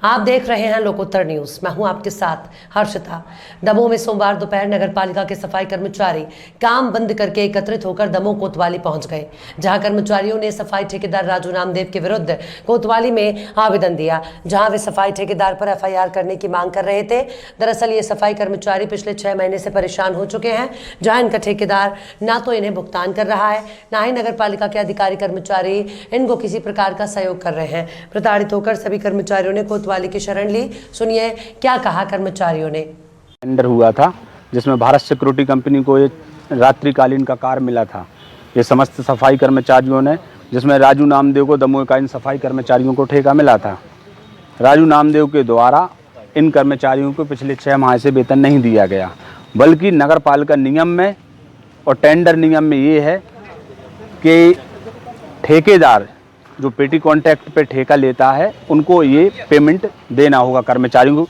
आप देख रहे हैं लोकोत्तर न्यूज। मैं हूं आपके साथ हर्षिता। दमोह में सोमवार दोपहर नगर पालिका के सफाई कर्मचारी काम बंद करके एकत्रित होकर दमोह कोतवाली पहुंच गए, जहां कर्मचारियों ने सफाई ठेकेदार राजू नामदेव के विरुद्ध कोतवाली में आवेदन दिया, जहां वे सफाई ठेकेदार पर एफआईआर करने की मांग कर रहे थे। दरअसल ये सफाई कर्मचारी पिछले 6 महीने से परेशान हो चुके हैं, जहाँ इनका ठेकेदार ना तो इन्हें भुगतान कर रहा है, ना ही नगर पालिका के अधिकारी कर्मचारी इनको किसी प्रकार का सहयोग कर रहे हैं। प्रताड़ित होकर सभी कर्मचारियों ने कोतवाली की शरण ली। सुनिए क्या कहा कर्मचारियों ने। टेंडर हुआ था जिसमें भारत सिक्योरिटी कंपनी को एक रात्रिकालीन का कार्य मिला था। ये समस्त सफाई कर्मचारियों ने, जिसमें राजू नामदेव को दमोह का इन सफाई कर्मचारियों को ठेका मिला था। राजू नामदेव के द्वारा इन कर्मचारियों को पिछले 6 माह से वेतन नहीं दिया गया, बल्कि नगर पालिका नियम में और टेंडर नियम में ये है कि ठेकेदार जो पेटी कॉन्ट्रैक्ट पे ठेका लेता है उनको ये पेमेंट देना होगा कर्मचारियों को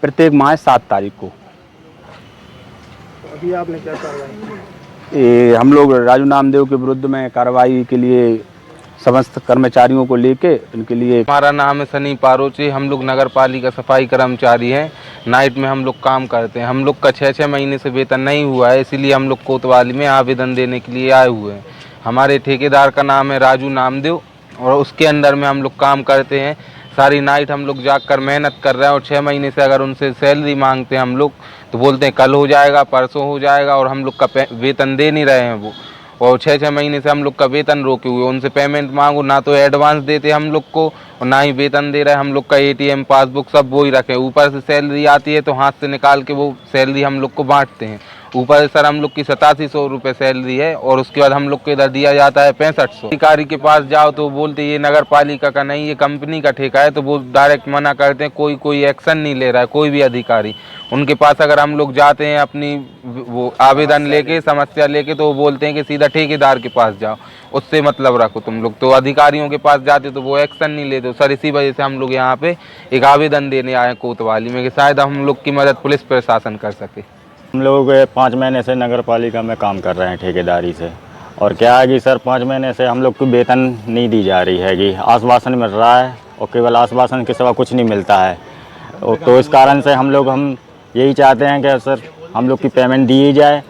प्रत्येक माह 7 तारीख को। तो अभी आपने क्या कार्रवाई? हम लोग राजू नामदेव के विरुद्ध में कार्रवाई के लिए समस्त कर्मचारियों को लेके उनके लिए। हमारा नाम है सनी पारोची। हम लोग नगर पालिका सफाई कर्मचारी हैं। नाइट में हम लोग काम करते हैं। हम लोग का 6 महीने से वेतन नहीं हुआ है, इसीलिए हम लोग कोतवाली में आवेदन देने के लिए आए हुए हैं। हमारे ठेकेदार का नाम है राजू नामदेव और उसके अंडर में हम लोग काम करते हैं। सारी नाइट हम लोग जाग कर मेहनत कर रहे हैं और 6 महीने से अगर उनसे सैलरी मांगते हैं हम लोग तो बोलते हैं कल हो जाएगा, परसों हो जाएगा, और हम लोग का वेतन दे नहीं रहे हैं वो। और 6 महीने से हम लोग का वेतन रोके हुए। उनसे पेमेंट मांगो ना तो एडवांस देते हम लोग को और ना ही वेतन दे रहे हैं। हम लोग का ATM पासबुक सब वो ही रखे। ऊपर से सैलरी आती है तो हाथ से निकाल के वो सैलरी हम लोग को बांटते हैं। ऊपर से सर हम लोग की 8700 रुपये सैलरी है और उसके बाद हम लोग को इधर दिया जाता है 6500। अधिकारी के पास जाओ तो बोलते ये नगर पालिका का नहीं, ये कंपनी का ठेका है, तो वो डायरेक्ट मना करते हैं। कोई एक्शन नहीं ले रहा है कोई भी अधिकारी। उनके पास अगर हम लोग जाते हैं अपनी वो आवेदन लेके, समस्या लेके, तो वो बोलते हैं कि सीधा ठेकेदार के पास जाओ, उससे मतलब रखो तुम लोग। तो अधिकारियों के पास जाते तो वो एक्शन नहीं लेते। सर इसी वजह से हम लोग यहाँ पे एक आवेदन देने आए कोतवाली में कि शायद हम लोग की मदद पुलिस प्रशासन कर सके। हम लोग 5 महीने से नगर पालिका में काम कर रहे हैं ठेकेदारी से, और क्या है कि सर 5 महीने से हम लोग को वेतन नहीं दी जा रही है कि आश्वासन मिल रहा है और केवल आश्वासन के सिवा कुछ नहीं मिलता है। तो इस कारण से हम यही चाहते हैं कि सर हम लोग की पेमेंट दी जाए।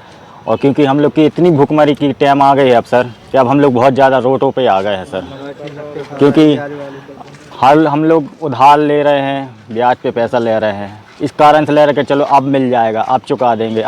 और क्योंकि हम लोग की इतनी भुखमरी की टाइम आ गई है अब सर कि अब हम लोग बहुत ज़्यादा रोडों पे आ गए हैं सर, क्योंकि हम लोग उधार ले रहे हैं, ब्याज पे पैसा ले रहे हैं। इस कारण से ले रहे कि चलो अब मिल जाएगा, अब चुका देंगे,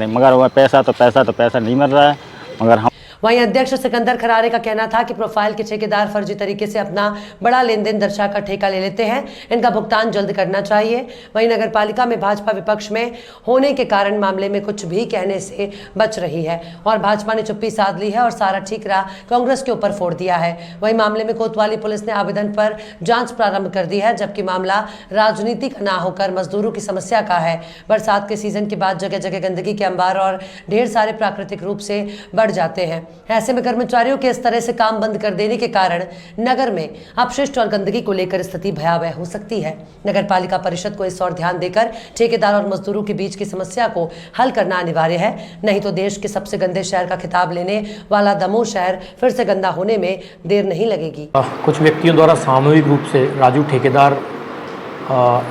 मगर वह पैसा नहीं मिल रहा है। मगर हम वहीं अध्यक्ष सिकंदर खरारे का कहना था कि प्रोफाइल के ठेकेदार फर्जी तरीके से अपना बड़ा लेन देन दर्शाकर ठेका ले लेते हैं, इनका भुगतान जल्द करना चाहिए। वहीं नगर पालिका में भाजपा विपक्ष में होने के कारण मामले में कुछ भी कहने से बच रही है और भाजपा ने चुप्पी साध ली है और सारा ठीकरा कांग्रेस के ऊपर फोड़ दिया है। वहीं मामले में कोतवाली पुलिस ने आवेदन पर जाँच प्रारंभ कर दी है, जबकि मामला राजनीतिक न होकर मजदूरों की समस्या का है। बरसात के सीजन के बाद जगह जगह गंदगी के अंबार और ढेर सारे प्राकृतिक रूप से बढ़ जाते हैं। ऐसे में कर्मचारियों के इस तरह से काम बंद कर देने के कारण नगर में अपशिष्ट और गंदगी को लेकर स्थिति भयावह हो सकती है। नगर पालिका परिषद को इस ओर ध्यान देकर ठेकेदार और मजदूरों के बीच की समस्या को हल करना अनिवार्य है, नहीं तो देश के सबसे गंदे शहर का खिताब लेने वाला दमोह शहर फिर से गंदा होने में देर नहीं लगेगी। कुछ व्यक्तियों द्वारा सामूहिक रूप से राजू ठेकेदार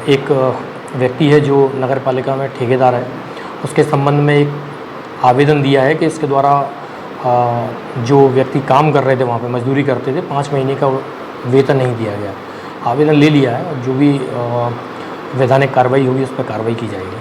एक व्यक्ति है जो नगर पालिका में ठेकेदार है, उसके संबंध में एक आवेदन दिया है कि इसके द्वारा जो व्यक्ति काम कर रहे थे वहाँ पे मजदूरी करते थे 5 महीने का वेतन नहीं दिया गया। आवेदन ले लिया है और जो भी वैधानिक कार्रवाई होगी उस पर कार्रवाई की जाएगी।